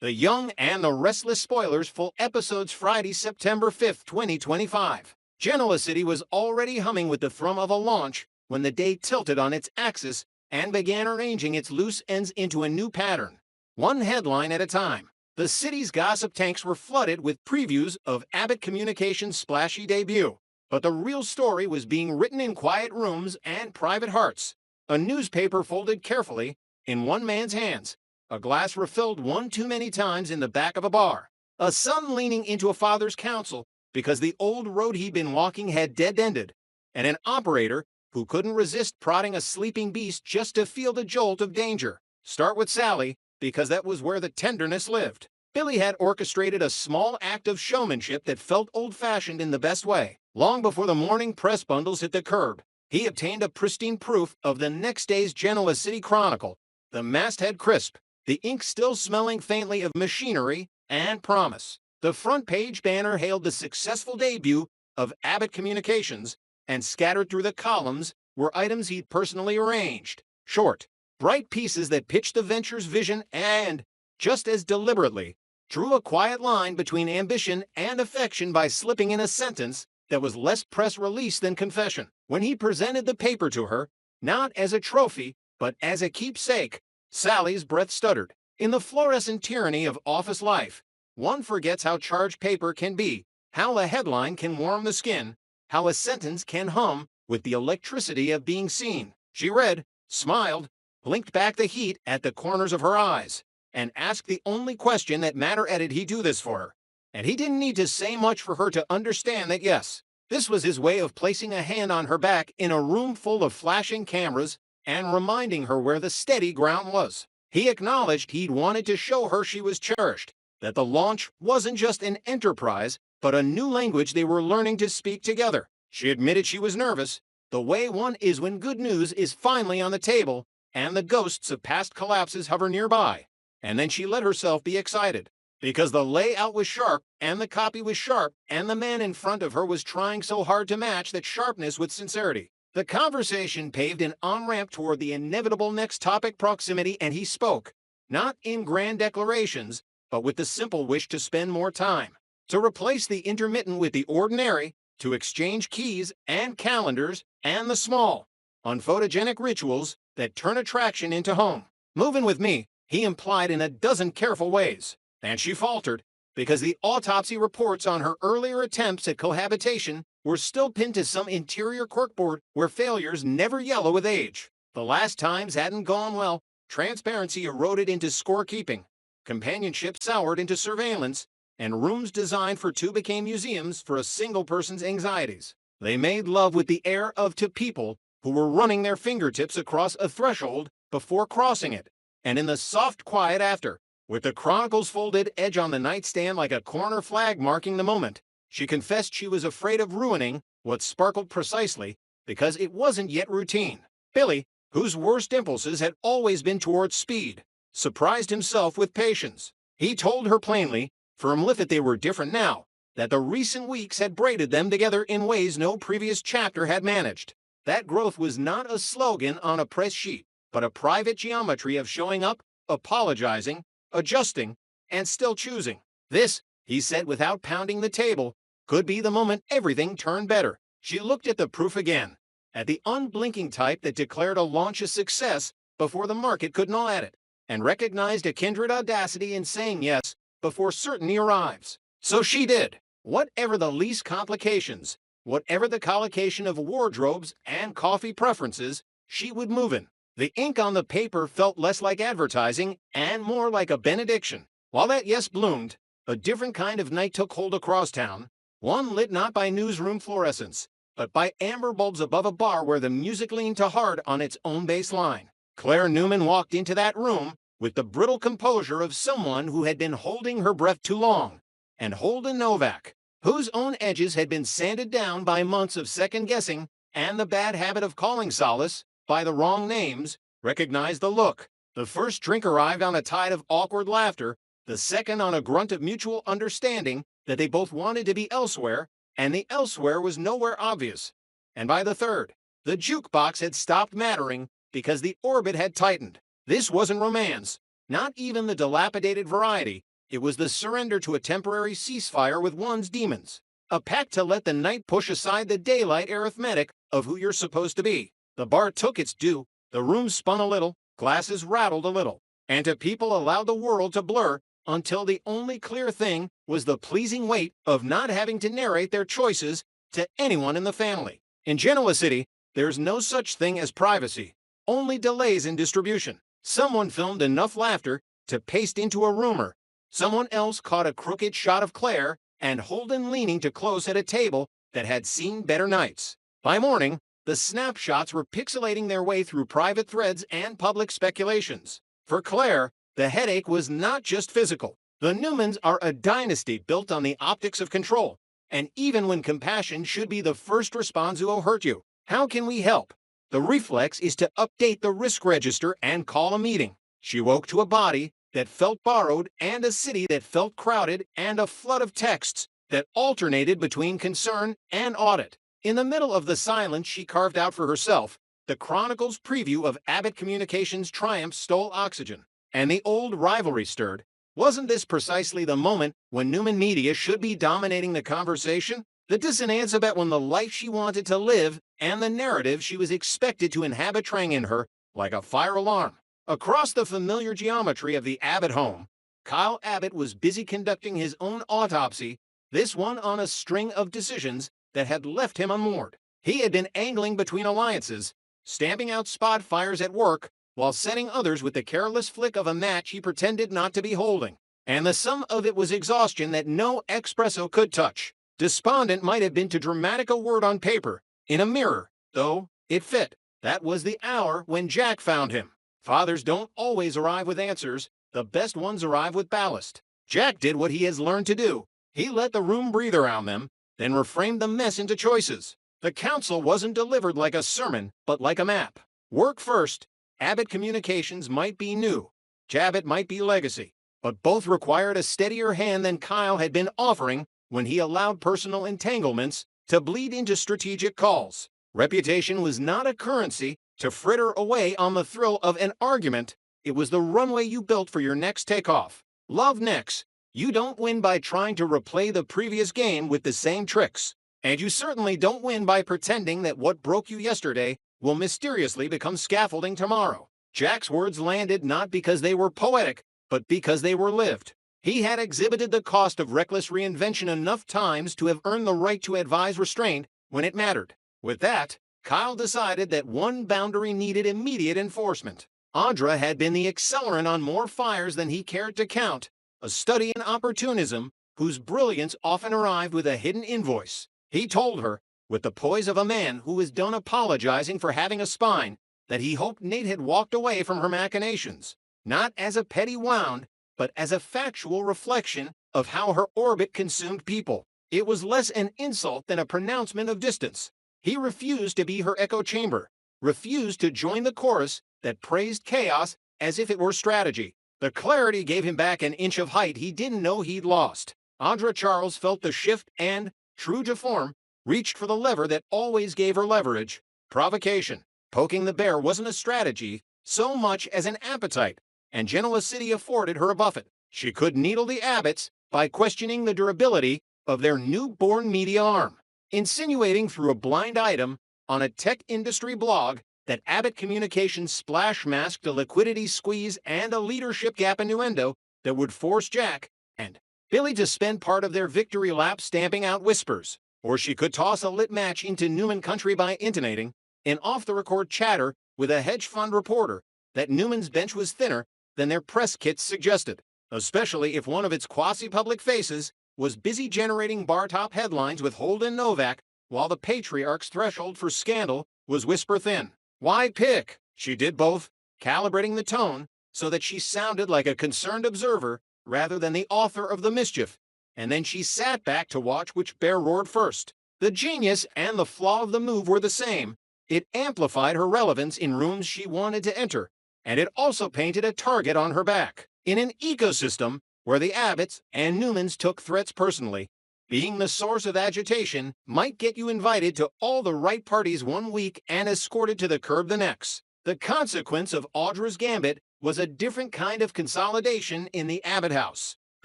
The Young and the Restless spoilers full episodes Friday, September 5th, 2025. Genoa City was already humming with the thrum of a launch when the day tilted on its axis and began arranging its loose ends into a new pattern. One headline at a time, the city's gossip tanks were flooded with previews of Abbott Communications' splashy debut. But the real story was being written in quiet rooms and private hearts. A newspaper folded carefully in one man's hands, a glass refilled one too many times in the back of a bar, a son leaning into a father's counsel because the old road he'd been walking had dead-ended, and an operator who couldn't resist prodding a sleeping beast just to feel the jolt of danger. Start with Sally, because that was where the tenderness lived. Billy had orchestrated a small act of showmanship that felt old-fashioned in the best way. Long before the morning press bundles hit the curb, he obtained a pristine proof of the next day's Genoa City Chronicle, the masthead crisp, the ink still smelling faintly of machinery and promise. The front page banner hailed the successful debut of Abbott Communications, and scattered through the columns were items he'd personally arranged. Short, bright pieces that pitched the venture's vision and, just as deliberately, drew a quiet line between ambition and affection by slipping in a sentence that was less press release than confession. When he presented the paper to her, not as a trophy, but as a keepsake, Sally's breath stuttered. In the fluorescent tyranny of office life, one forgets how charged paper can be, how a headline can warm the skin, how a sentence can hum with the electricity of being seen. She read, smiled, blinked back the heat at the corners of her eyes, and asked the only question that mattered. Did he do this for her? And he didn't need to say much for her to understand that yes, this was his way of placing a hand on her back in a room full of flashing cameras and reminding her where the steady ground was. He acknowledged he'd wanted to show her she was cherished, that the launch wasn't just an enterprise, but a new language they were learning to speak together. She admitted she was nervous, the way one is when good news is finally on the table and the ghosts of past collapses hover nearby. And then she let herself be excited, because the layout was sharp, and the copy was sharp, and the man in front of her was trying so hard to match that sharpness with sincerity. The conversation paved an on-ramp toward the inevitable next topic, proximity, and he spoke, not in grand declarations, but with the simple wish to spend more time, to replace the intermittent with the ordinary, to exchange keys and calendars and the small, unphotogenic rituals that turn attraction into home. Moving with me, he implied in a dozen careful ways. And she faltered, because the autopsy reports on her earlier attempts at cohabitation were still pinned to some interior corkboard where failures never yellow with age. The last times hadn't gone well. Transparency eroded into scorekeeping, companionship soured into surveillance, and rooms designed for two became museums for a single person's anxieties. They made love with the air of two people who were running their fingertips across a threshold before crossing it, and in the soft quiet after, with the Chronicle's folded edge on the nightstand like a corner flag marking the moment, she confessed she was afraid of ruining what sparkled precisely because it wasn't yet routine. Billy, whose worst impulses had always been towards speed, surprised himself with patience. He told her plainly, firmly that they were different now, that the recent weeks had braided them together in ways no previous chapter had managed. That growth was not a slogan on a press sheet, but a private geometry of showing up, apologizing, adjusting, and still choosing. This, he said without pounding the table, could be the moment everything turned better. She looked at the proof again, at the unblinking type that declared a launch a success before the market could gnaw at it, and recognized a kindred audacity in saying yes before certainty arrives. So she did. Whatever the least complications, whatever the collocation of wardrobes and coffee preferences, she would move in. The ink on the paper felt less like advertising and more like a benediction. While that yes bloomed, a different kind of night took hold across town, one lit not by newsroom fluorescence, but by amber bulbs above a bar where the music leaned to hard on its own bass line. Claire Newman walked into that room with the brittle composure of someone who had been holding her breath too long, and Holden Novak, whose own edges had been sanded down by months of second-guessing and the bad habit of calling solace by the wrong names, recognized the look. The first drink arrived on a tide of awkward laughter, the second on a grunt of mutual understanding that they both wanted to be elsewhere, and the elsewhere was nowhere obvious. And by the third, the jukebox had stopped mattering because the orbit had tightened. This wasn't romance, not even the dilapidated variety, It was the surrender to a temporary ceasefire with one's demons. A pact to let the night push aside the daylight arithmetic of who you're supposed to be. The bar took its due, the room spun a little, glasses rattled a little, and to people allowed the world to blur until the only clear thing was the pleasing weight of not having to narrate their choices to anyone in the family. In Genoa City, there's no such thing as privacy, only delays in distribution. Someone filmed enough laughter to paste into a rumor. Someone else caught a crooked shot of Clare and Holden leaning too close at a table that had seen better nights. By morning, the snapshots were pixelating their way through private threads and public speculations. For Clare, the headache was not just physical. The Newmans are a dynasty built on the optics of control, and even when compassion should be the first response to hurt you, how can we help? The reflex is to update the risk register and call a meeting. She woke to a body that felt borrowed and a city that felt crowded and a flood of texts that alternated between concern and audit. In the middle of the silence she carved out for herself, the Chronicle's preview of Abbott Communications' triumph stole oxygen, and the old rivalry stirred. Wasn't this precisely the moment when Newman Media should be dominating the conversation? The dissonance about when the life she wanted to live and the narrative she was expected to inhabit rang in her like a fire alarm. Across the familiar geometry of the Abbott home, Kyle Abbott was busy conducting his own autopsy, this one on a string of decisions that had left him unmoored. He had been angling between alliances, stamping out spot fires at work, while setting others with the careless flick of a match he pretended not to be holding. And the sum of it was exhaustion that no espresso could touch. Despondent might have been too dramatic a word on paper. In a mirror, though, it fit. That was the hour when Jack found him. Fathers don't always arrive with answers. The best ones arrive with ballast. Jack did what he has learned to do. He let the room breathe around them, then reframed the mess into choices. The counsel wasn't delivered like a sermon, but like a map. Work first. Abbott Communications might be new. Jabbett might be legacy. But both required a steadier hand than Kyle had been offering when he allowed personal entanglements to bleed into strategic calls. Reputation was not a currency to fritter away on the thrill of an argument. It was the runway you built for your next takeoff. Love next. You don't win by trying to replay the previous game with the same tricks. And you certainly don't win by pretending that what broke you yesterday will mysteriously become scaffolding tomorrow. Jack's words landed not because they were poetic, but because they were lived. He had exhibited the cost of reckless reinvention enough times to have earned the right to advise restraint when it mattered. With that, Kyle decided that one boundary needed immediate enforcement. Audra had been the accelerant on more fires than he cared to count, a study in opportunism whose brilliance often arrived with a hidden invoice. He told her, with the poise of a man who is done apologizing for having a spine, that he hoped Nate had walked away from her machinations, not as a petty wound, but as a factual reflection of how her orbit consumed people. It was less an insult than a pronouncement of distance. He refused to be her echo chamber, refused to join the chorus that praised chaos as if it were strategy. The clarity gave him back an inch of height he didn't know he'd lost. Audra Charles felt the shift and, true to form, reached for the lever that always gave her leverage: provocation. Poking the bear wasn't a strategy so much as an appetite, and Genoa City afforded her a buffet. She could needle the Abbotts by questioning the durability of their newborn media arm, insinuating through a blind item on a tech industry blog that Abbott Communications splash masked a liquidity squeeze and a leadership gap innuendo that would force Jack and Billy to spend part of their victory lap stamping out whispers. Or she could toss a lit match into Newman country by intonating, in off-the-record chatter with a hedge fund reporter, that Newman's bench was thinner than their press kits suggested, especially if one of its quasi-public faces was busy generating bar-top headlines with Holden Novak, while the patriarch's threshold for scandal was whisper-thin. Why pick? She did both, calibrating the tone so that she sounded like a concerned observer rather than the author of the mischief, and then she sat back to watch which bear roared first. The genius and the flaw of the move were the same. It amplified her relevance in rooms she wanted to enter, and it also painted a target on her back. In an ecosystem where the Abbotts and Newmans took threats personally, being the source of agitation might get you invited to all the right parties one week and escorted to the curb the next. The consequence of Audra's gambit was a different kind of consolidation in the Abbott house.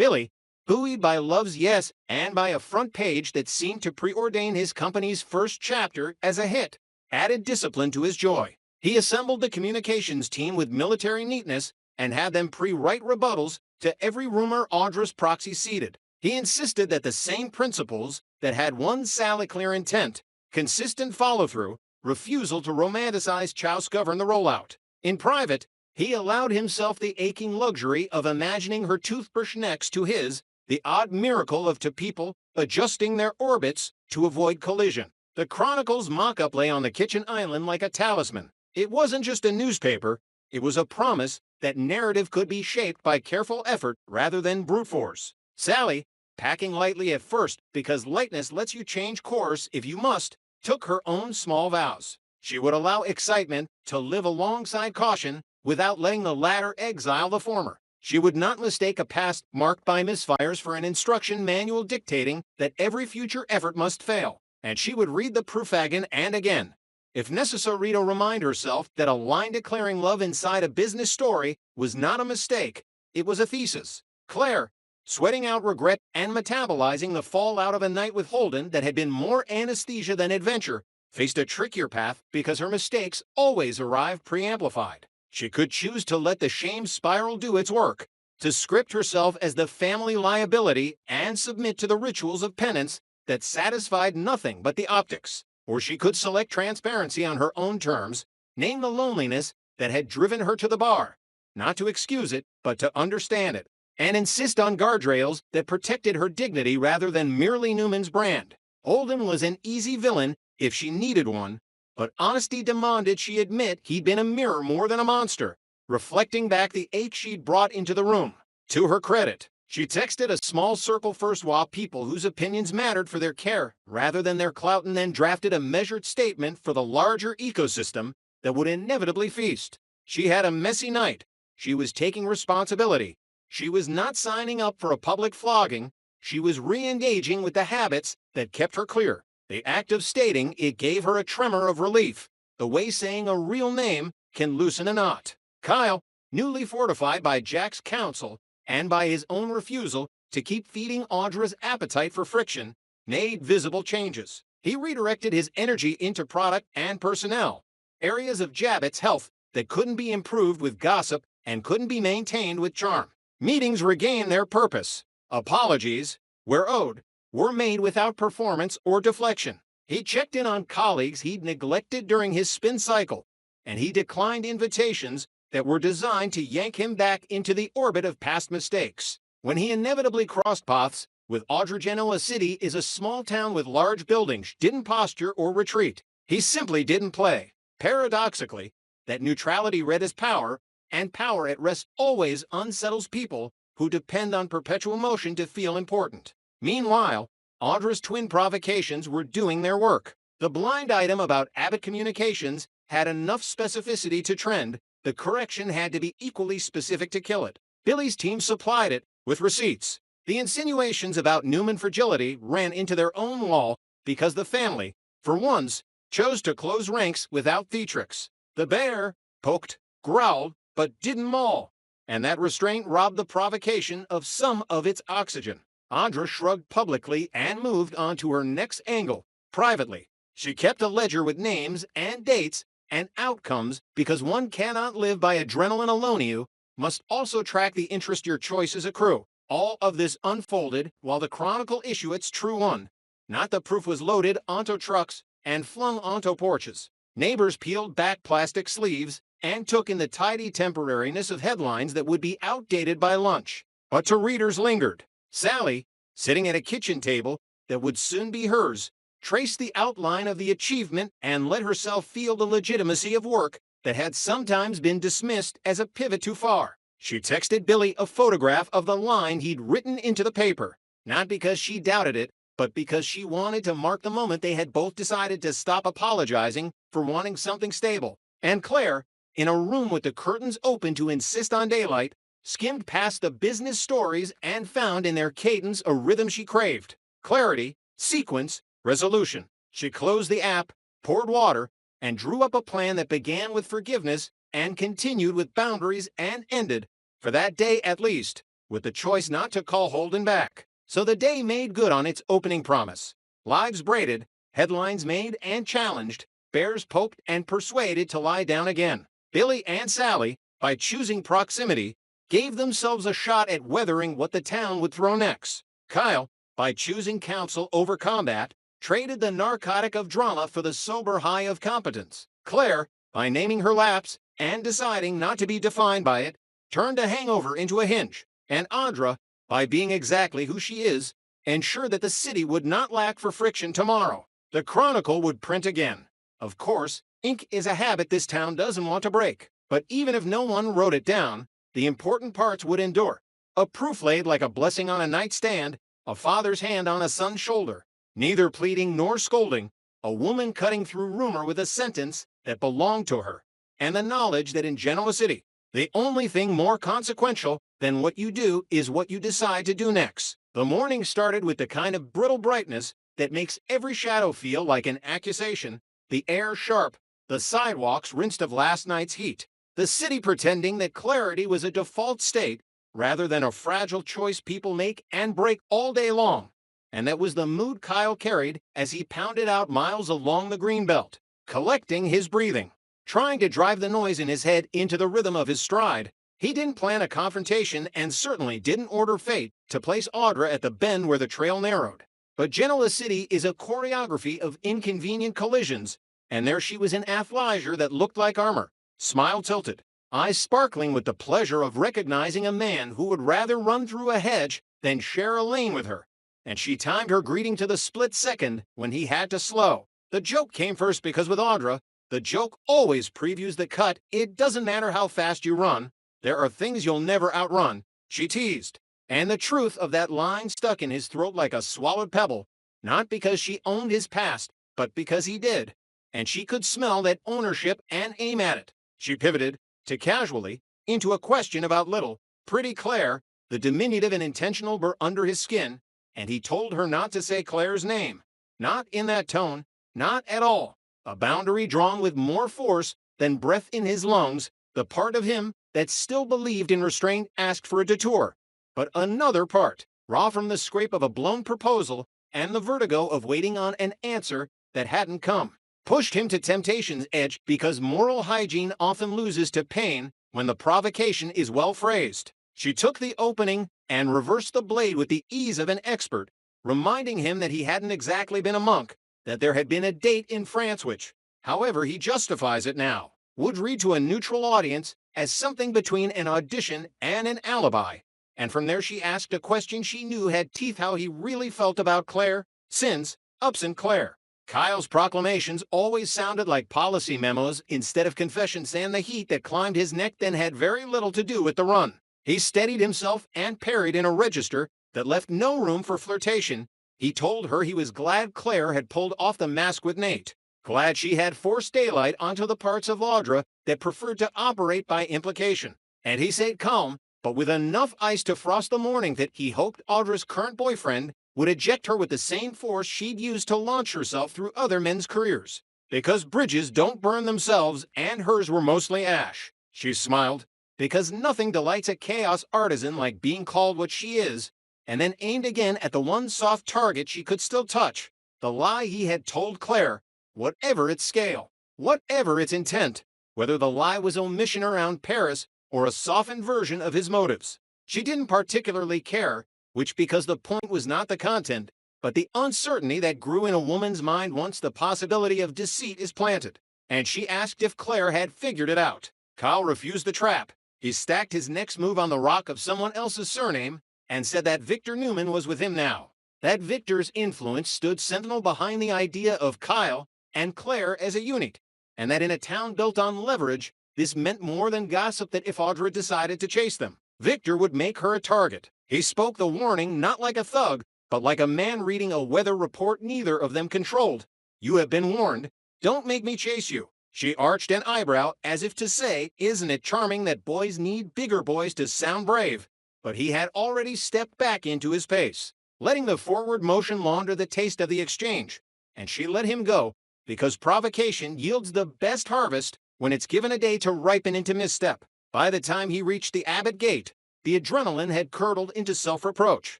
Billy, buoyed by Love's yes and by a front page that seemed to preordain his company's first chapter as a hit, added discipline to his joy. He assembled the communications team with military neatness and had them pre-write rebuttals to every rumor Audra's proxy seeded. He insisted that the same principles that had won Sally clear intent, consistent follow-through, refusal to romanticize chouse govern the rollout. In private, he allowed himself the aching luxury of imagining her toothbrush next to his, the odd miracle of two people adjusting their orbits to avoid collision. The Chronicle's mock-up lay on the kitchen island like a talisman. It wasn't just a newspaper, it was a promise that narrative could be shaped by careful effort rather than brute force. Sally, packing lightly at first because lightness lets you change course if you must, took her own small vows. She would allow excitement to live alongside caution without letting the latter exile the former. She would not mistake a past marked by misfires for an instruction manual dictating that every future effort must fail, and she would read the proof again and again, if necessary, to remind herself that a line declaring love inside a business story was not a mistake, it was a thesis. Claire, sweating out regret and metabolizing the fallout of a night with Holden that had been more anesthesia than adventure, faced a trickier path because her mistakes always arrived preamplified. She could choose to let the shame spiral do its work, to script herself as the family liability and submit to the rituals of penance that satisfied nothing but the optics. Or she could select transparency on her own terms, name the loneliness that had driven her to the bar, not to excuse it, but to understand it, and insist on guardrails that protected her dignity rather than merely Newman's brand. Holden was an easy villain if she needed one, but honesty demanded she admit he'd been a mirror more than a monster, reflecting back the ache she'd brought into the room. To her credit, she texted a small circle first while people whose opinions mattered for their care rather than their clout, and then drafted a measured statement for the larger ecosystem that would inevitably feast. She had a messy night. She was taking responsibility. She was not signing up for a public flogging. She was re-engaging with the habits that kept her clear. The act of stating it gave her a tremor of relief, the way saying a real name can loosen a knot. Kyle, newly fortified by Jack's counsel and by his own refusal to keep feeding Audra's appetite for friction, made visible changes. He redirected his energy into product and personnel, areas of Jabbett's health that couldn't be improved with gossip and couldn't be maintained with charm. Meetings regained their purpose. Apologies, where owed, were made without performance or deflection. He checked in on colleagues he'd neglected during his spin cycle, and he declined invitations that were designed to yank him back into the orbit of past mistakes. When he inevitably crossed paths with Audra, Genoa City is a small town with large buildings, didn't posture or retreat. He simply didn't play. Paradoxically, that neutrality read as power, and power at rest always unsettles people who depend on perpetual motion to feel important. Meanwhile, Audra's twin provocations were doing their work. The blind item about Abbott Communications had enough specificity to trend. The correction had to be equally specific to kill it. Billy's team supplied it with receipts. The insinuations about Newman fragility ran into their own wall because the family, for once, chose to close ranks without theatrics. The bear poked, growled, but didn't maul, and that restraint robbed the provocation of some of its oxygen. Audra shrugged publicly and moved on to her next angle. Privately, she kept a ledger with names and dates and outcomes because one cannot live by adrenaline alone. You must also track the interest your choices accrue. All of this unfolded while the Chronicle issue its true one. Not the proof was loaded onto trucks and flung onto porches. Neighbors peeled back plastic sleeves and took in the tidy temporariness of headlines that would be outdated by lunch. But to readers lingered. Sally, sitting at a kitchen table that would soon be hers, traced the outline of the achievement and let herself feel the legitimacy of work that had sometimes been dismissed as a pivot too far. She texted Billy a photograph of the line he'd written into the paper, not because she doubted it, but because she wanted to mark the moment they had both decided to stop apologizing for wanting something stable. And Claire, in a room with the curtains open to insist on daylight, skimmed past the business stories and found in their cadence a rhythm she craved. Clarity, sequence, resolution. She closed the app, poured water, and drew up a plan that began with forgiveness and continued with boundaries and ended, for that day at least, with the choice not to call Holden back. So the day made good on its opening promise. Lives braided, headlines made and challenged, bears poked and persuaded to lie down again. Billy and Sally, by choosing proximity, gave themselves a shot at weathering what the town would throw next. Kyle, by choosing counsel over combat, traded the narcotic of drama for the sober high of competence. Claire, by naming her lapse and deciding not to be defined by it, turned a hangover into a hinge. And Audra, by being exactly who she is, ensured that the city would not lack for friction tomorrow. The Chronicle would print again. Of course, ink is a habit this town doesn't want to break. But even if no one wrote it down, the important parts would endure. A proof laid like a blessing on a nightstand, a father's hand on a son's shoulder, neither pleading nor scolding, a woman cutting through rumor with a sentence that belonged to her, and the knowledge that in Genoa City, the only thing more consequential than what you do is what you decide to do next. The morning started with the kind of brittle brightness that makes every shadow feel like an accusation, the air sharp, the sidewalks rinsed of last night's heat, the city pretending that clarity was a default state rather than a fragile choice people make and break all day long. And that was the mood Kyle carried as he pounded out miles along the greenbelt, collecting his breathing, trying to drive the noise in his head into the rhythm of his stride. He didn't plan a confrontation and certainly didn't order fate to place Audra at the bend where the trail narrowed. But Genoa City is a choreography of inconvenient collisions, and there she was in athleisure that looked like armor, smile tilted, eyes sparkling with the pleasure of recognizing a man who would rather run through a hedge than share a lane with her. And she timed her greeting to the split second when he had to slow. The joke came first because with Audra, the joke always previews the cut. It doesn't matter how fast you run. There are things you'll never outrun, she teased. And the truth of that line stuck in his throat like a swallowed pebble, not because she owned his past, but because he did. And she could smell that ownership and aim at it. She pivoted, to casually, into a question about little, pretty Claire. The diminutive and intentional were under his skin, and he told her not to say Claire's name. Not in that tone, not at all. A boundary drawn with more force than breath in his lungs, the part of him that still believed in restraint asked for a detour. But another part, raw from the scrape of a blown proposal and the vertigo of waiting on an answer that hadn't come, pushed him to temptation's edge because moral hygiene often loses to pain when the provocation is well phrased. She took the opening and reversed the blade with the ease of an expert, reminding him that he hadn't exactly been a monk, that there had been a date in France which, however he justifies it now, would read to a neutral audience as something between an audition and an alibi. And from there she asked a question she knew had teeth: how he really felt about Claire, sins, absent Claire. Kyle's proclamations always sounded like policy memos instead of confessions, and the heat that climbed his neck then had very little to do with the run. He steadied himself and parried in a register that left no room for flirtation. He told her he was glad Claire had pulled off the mask with Nate, glad she had forced daylight onto the parts of Audra that preferred to operate by implication. And he stayed calm, but with enough ice to frost the morning that he hoped Audra's current boyfriend would eject her with the same force she'd used to launch herself through other men's careers. Because bridges don't burn themselves, and hers were mostly ash. She smiled, because nothing delights a chaos artisan like being called what she is, and then aimed again at the one soft target she could still touch, the lie he had told Claire, whatever its scale, whatever its intent, whether the lie was omission around Paris or a softened version of his motives. She didn't particularly care, which because the point was not the content, but the uncertainty that grew in a woman's mind once the possibility of deceit is planted. And she asked if Claire had figured it out. Kyle refused the trap. He stacked his next move on the rock of someone else's surname and said that Victor Newman was with him now. That Victor's influence stood sentinel behind the idea of Kyle and Claire as a unit, and that in a town built on leverage, this meant more than gossip that if Audra decided to chase them, Victor would make her a target. He spoke the warning not like a thug, but like a man reading a weather report neither of them controlled. You have been warned. Don't make me chase you. She arched an eyebrow as if to say, isn't it charming that boys need bigger boys to sound brave? But he had already stepped back into his pace, letting the forward motion launder the taste of the exchange. And she let him go, because provocation yields the best harvest when it's given a day to ripen into misstep. By the time he reached the Abbot gate, the adrenaline had curdled into self-reproach.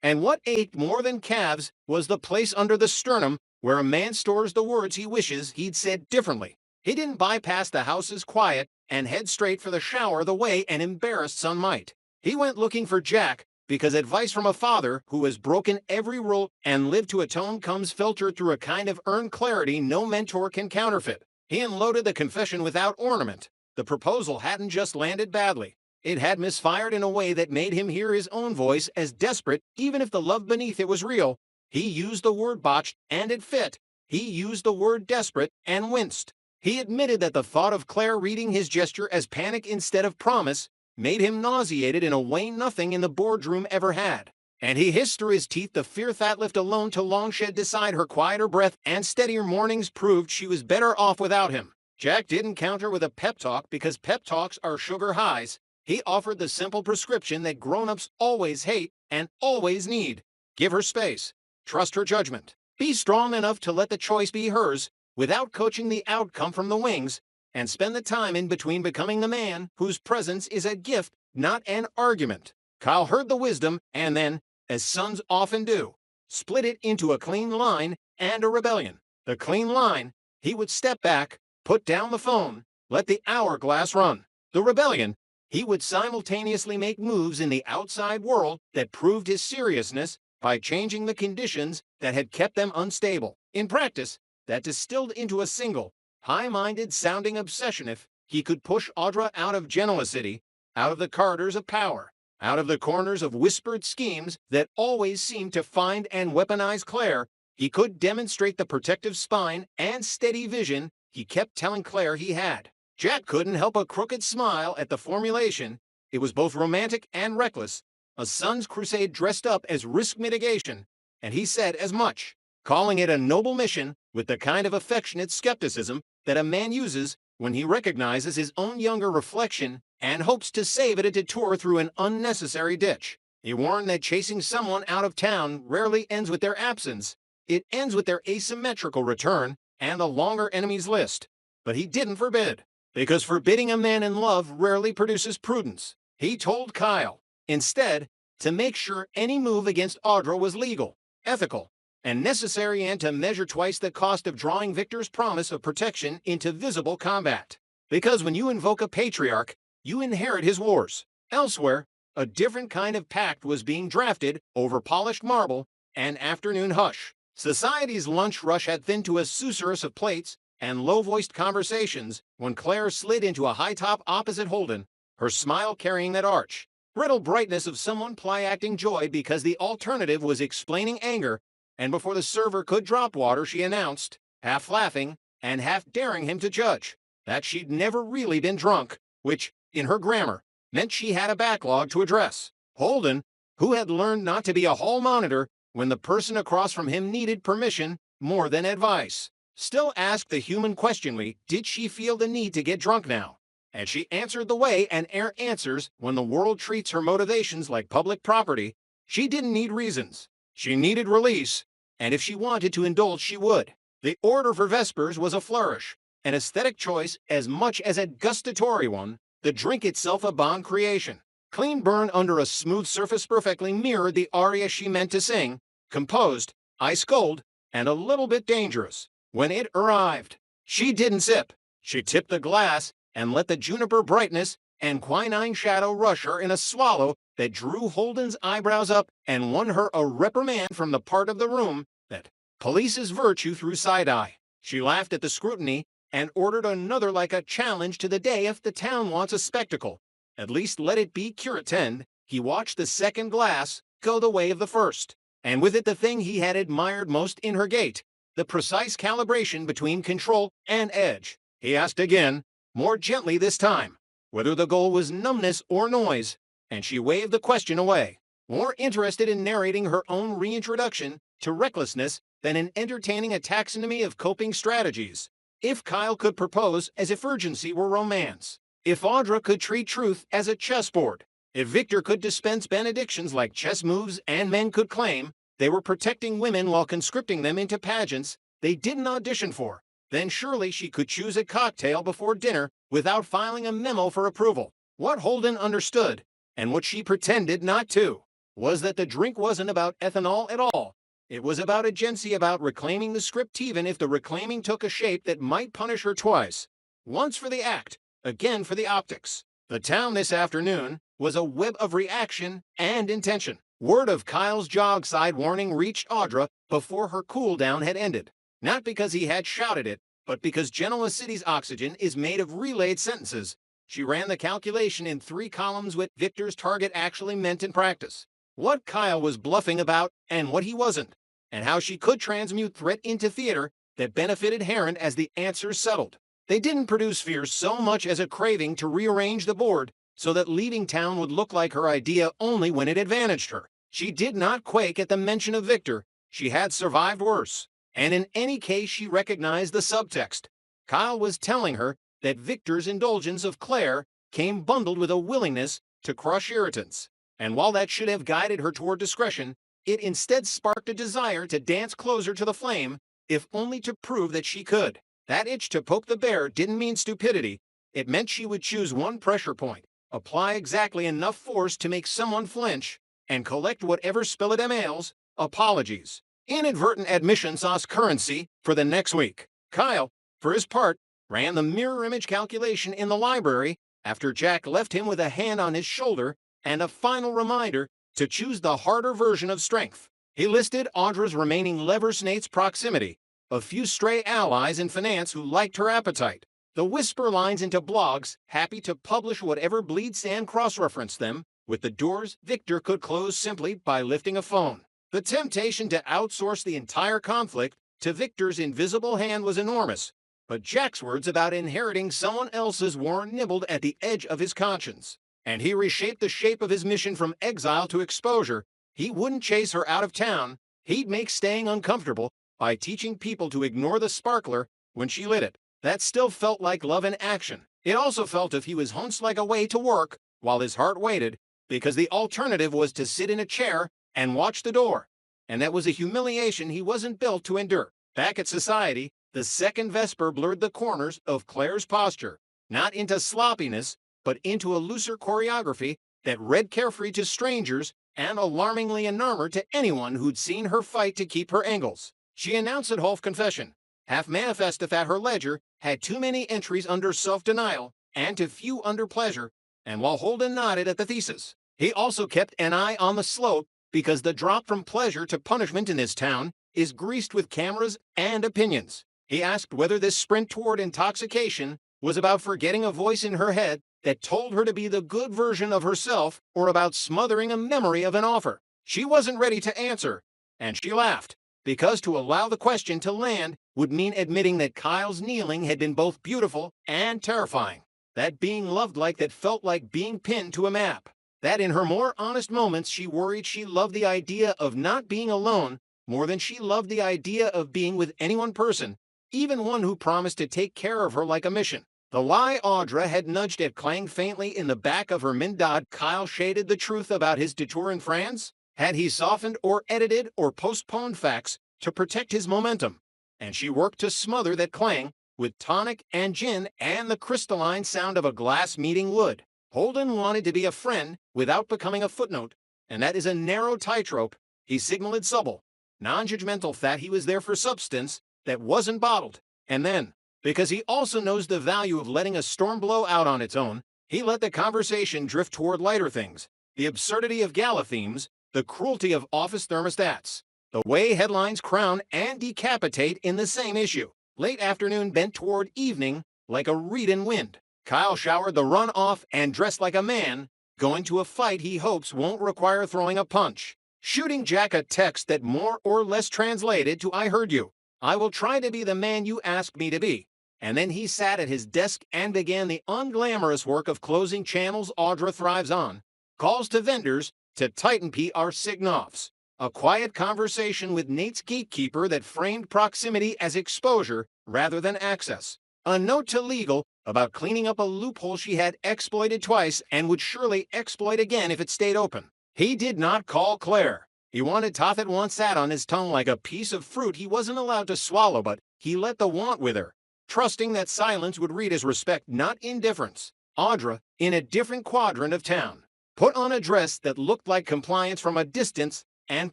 And what ached more than calves was the place under the sternum where a man stores the words he wishes he'd said differently. He didn't bypass the house's quiet and head straight for the shower the way an embarrassed son might. He went looking for Jack, because advice from a father who has broken every rule and lived to atone comes filtered through a kind of earned clarity no mentor can counterfeit. He unloaded the confession without ornament. The proposal hadn't just landed badly. It had misfired in a way that made him hear his own voice as desperate, even if the love beneath it was real. He used the word botched, and it fit. He used the word desperate, and winced. He admitted that the thought of Claire reading his gesture as panic instead of promise made him nauseated in a way nothing in the boardroom ever had. And he hissed through his teeth the fear that left alone to Longshed decide her quieter breath and steadier mornings proved she was better off without him. Jack didn't counter with a pep talk because pep talks are sugar highs. He offered the simple prescription that grown-ups always hate and always need. Give her space. Trust her judgment. Be strong enough to let the choice be hers without coaching the outcome from the wings, and spend the time in between becoming the man whose presence is a gift, not an argument. Kyle heard the wisdom and then, as sons often do, split it into a clean line and a rebellion. The clean line, he would step back, put down the phone, let the hourglass run. The rebellion, he would simultaneously make moves in the outside world that proved his seriousness by changing the conditions that had kept them unstable. In practice, that distilled into a single, high-minded sounding obsession if he could push Audra out of Genoa City, out of the corridors of power, out of the corners of whispered schemes that always seemed to find and weaponize Claire. He could demonstrate the protective spine and steady vision he kept telling Claire he had. Jack couldn't help a crooked smile at the formulation. It was both romantic and reckless, a son's crusade dressed up as risk mitigation, and he said as much, calling it a noble mission with the kind of affectionate skepticism that a man uses when he recognizes his own younger reflection and hopes to save it a detour through an unnecessary ditch. He warned that chasing someone out of town rarely ends with their absence. It ends with their asymmetrical return and a longer enemies list. But he didn't forbid, because forbidding a man in love rarely produces prudence. He told Kyle, instead, to make sure any move against Audra was legal, ethical, and necessary, and to measure twice the cost of drawing Victor's promise of protection into visible combat. Because when you invoke a patriarch, you inherit his wars. Elsewhere, a different kind of pact was being drafted over polished marble and afternoon hush. Society's lunch rush had thinned to a susurrus of plates and low-voiced conversations when Claire slid into a high top opposite Holden, her smile carrying that arch, brittle brightness of someone play-acting joy because the alternative was explaining anger. And before the server could drop water, she announced, half laughing and half daring him to judge, that she'd never really been drunk, which, in her grammar, meant she had a backlog to address. Holden, who had learned not to be a hall monitor when the person across from him needed permission more than advice, still asked the human question, did she feel the need to get drunk now? And she answered the way an heir answers when the world treats her motivations like public property. She didn't need reasons. She needed release, and if she wanted to indulge, she would. The order for Vespers was a flourish, an aesthetic choice as much as a gustatory one, the drink itself a bond creation. Clean burn under a smooth surface perfectly mirrored the aria she meant to sing, composed, ice cold, and a little bit dangerous. When it arrived, she didn't sip. She tipped the glass and let the juniper brightness and quinine shadow rush her in a swallow that drew Holden's eyebrows up and won her a reprimand from the part of the room that polices virtue through side-eye. She laughed at the scrutiny and ordered another like a challenge to the day. If the town wants a spectacle, at least let it be curatin. He watched the second glass go the way of the first, and with it the thing he had admired most in her gait, the precise calibration between control and edge. He asked again, more gently this time, whether the goal was numbness or noise, and she waved the question away, more interested in narrating her own reintroduction to recklessness than in entertaining a taxonomy of coping strategies. If Kyle could propose as if urgency were romance, if Audra could treat truth as a chessboard, if Victor could dispense benedictions like chess moves and men could claim they were protecting women while conscripting them into pageants they didn't audition for, then surely she could choose a cocktail before dinner without filing a memo for approval. What Holden understood And what she pretended not to was that the drink wasn't about ethanol at all. It was about agency, about reclaiming the script, even if the reclaiming took a shape that might punish her twice. Once for the act, again for the optics. The town this afternoon was a web of reaction and intention. Word of Kyle's jog side warning reached Audra before her cool down had ended. Not because he had shouted it, but because Genoa City's oxygen is made of relayed sentences. She ran the calculation in 3 columns what Victor's target actually meant in practice. What Kyle was bluffing about and what he wasn't. And how she could transmute threat into theater that benefited Heron as the answers settled. They didn't produce fear so much as a craving to rearrange the board so that leaving town would look like her idea only when it advantaged her. She did not quake at the mention of Victor. She had survived worse. And in any case, she recognized the subtext. Kyle was telling her that Victor's indulgence of Claire came bundled with a willingness to crush irritants. And while that should have guided her toward discretion, it instead sparked a desire to dance closer to the flame, if only to prove that she could. That itch to poke the bear didn't mean stupidity. It meant she would choose one pressure point, apply exactly enough force to make someone flinch, and collect whatever spill of them ails, apologies, inadvertent admission sauce currency for the next week. Kyle, for his part, ran the mirror image calculation in the library after Jack left him with a hand on his shoulder and a final reminder to choose the harder version of strength. He listed Audra's remaining lever-snates proximity, a few stray allies in finance who liked her appetite, the whisper lines into blogs happy to publish whatever bleeds and cross-reference them, with the doors Victor could close simply by lifting a phone. The temptation to outsource the entire conflict to Victor's invisible hand was enormous, but Jack's words about inheriting someone else's war nibbled at the edge of his conscience, and he reshaped the shape of his mission from exile to exposure. He wouldn't chase her out of town. He'd make staying uncomfortable by teaching people to ignore the sparkler when she lit it. That still felt like love in action. It also felt if he was hunched like a way to work while his heart waited, because the alternative was to sit in a chair and watch the door. And that was a humiliation he wasn't built to endure. Back at society, the second Vesper blurred the corners of Claire's posture, not into sloppiness, but into a looser choreography that read carefree to strangers and alarmingly enamored to anyone who'd seen her fight to keep her angles. She announced at half confession, half manifested that her ledger had too many entries under self-denial and too few under pleasure, and while Holden nodded at the thesis, he also kept an eye on the slope because the drop from pleasure to punishment in this town is greased with cameras and opinions. He asked whether this sprint toward intoxication was about forgetting a voice in her head that told her to be the good version of herself or about smothering a memory of an offer. She wasn't ready to answer, and she laughed, because to allow the question to land would mean admitting that Kyle's kneeling had been both beautiful and terrifying. That being loved like that felt like being pinned to a map. That in her more honest moments she worried she loved the idea of not being alone more than she loved the idea of being with any one person, even one who promised to take care of her like a mission. The lie Audra had nudged at clanged faintly in the back of her mindad. Kyle shaded the truth about his detour in France. Had he softened or edited or postponed facts to protect his momentum? And she worked to smother that clang with tonic and gin and the crystalline sound of a glass meeting wood. Holden wanted to be a friend without becoming a footnote, and that is a narrow tightrope. He signaled subtle, non-judgmental that he was there for substance that wasn't bottled. And then, because he also knows the value of letting a storm blow out on its own, he let the conversation drift toward lighter things, the absurdity of gala themes, the cruelty of office thermostats, the way headlines crown and decapitate in the same issue. Late afternoon bent toward evening like a reed in wind. Kyle showered the run off and dressed like a man, going to a fight he hopes won't require throwing a punch. Shooting Jack a text that more or less translated to "I heard you. I will try to be the man you asked me to be." And then he sat at his desk and began the unglamorous work of closing channels Audra thrives on, calls to vendors, to Titan PR sign-offs. A quiet conversation with Nate's gatekeeper that framed proximity as exposure rather than access. A note to legal about cleaning up a loophole she had exploited twice and would surely exploit again if it stayed open. He did not call Claire. He wanted Toth at once sat on his tongue like a piece of fruit he wasn't allowed to swallow, but he let the want with her, trusting that silence would read as respect, not indifference. Audra, in a different quadrant of town. put on a dress that looked like compliance from a distance and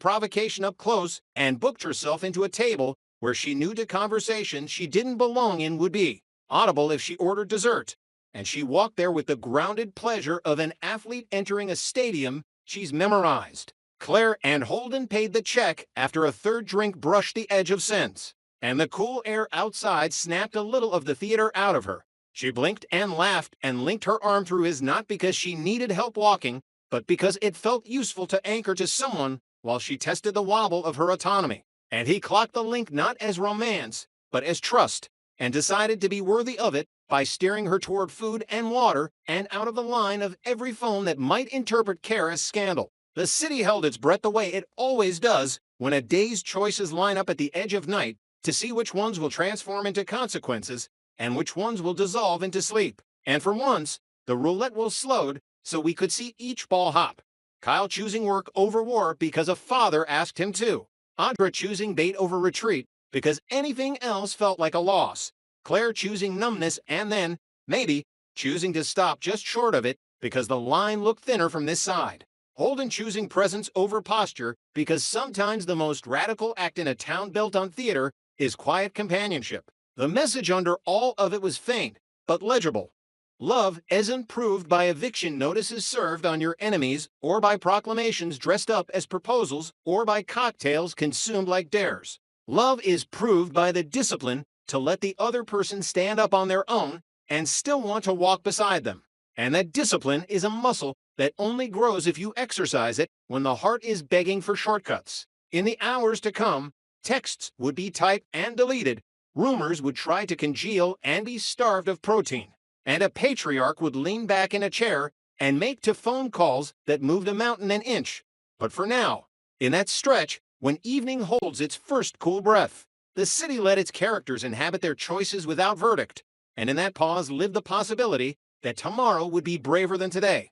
provocation up close, and booked herself into a table where she knew the conversation she didn't belong in would be audible if she ordered dessert. And she walked there with the grounded pleasure of an athlete entering a stadium she's memorized. Clare and Holden paid the check after a third drink brushed the edge of sense, and the cool air outside snapped a little of the theater out of her. She blinked and laughed and linked her arm through his, not because she needed help walking, but because it felt useful to anchor to someone while she tested the wobble of her autonomy. And he clocked the link not as romance, but as trust, and decided to be worthy of it by steering her toward food and water and out of the line of every phone that might interpret care as scandal. The city held its breath the way it always does when a day's choices line up at the edge of night to see which ones will transform into consequences and which ones will dissolve into sleep. And for once, the roulette was slowed so we could see each ball hop. Kyle choosing work over war because a father asked him to. Audra choosing bait over retreat because anything else felt like a loss. Claire choosing numbness and then, maybe, choosing to stop just short of it because the line looked thinner from this side. Holden choosing presence over posture because sometimes the most radical act in a town built on theater is quiet companionship. The message under all of it was faint, but legible. Love isn't proved by eviction notices served on your enemies, or by proclamations dressed up as proposals, or by cocktails consumed like dares. Love is proved by the discipline to let the other person stand up on their own and still want to walk beside them. And that discipline is a muscle that only grows if you exercise it when the heart is begging for shortcuts. In the hours to come, texts would be typed and deleted, rumors would try to congeal and be starved of protein, and a patriarch would lean back in a chair and make to phone calls that moved a mountain an inch. But for now, in that stretch, when evening holds its first cool breath, the city let its characters inhabit their choices without verdict, and in that pause lived the possibility that tomorrow would be braver than today.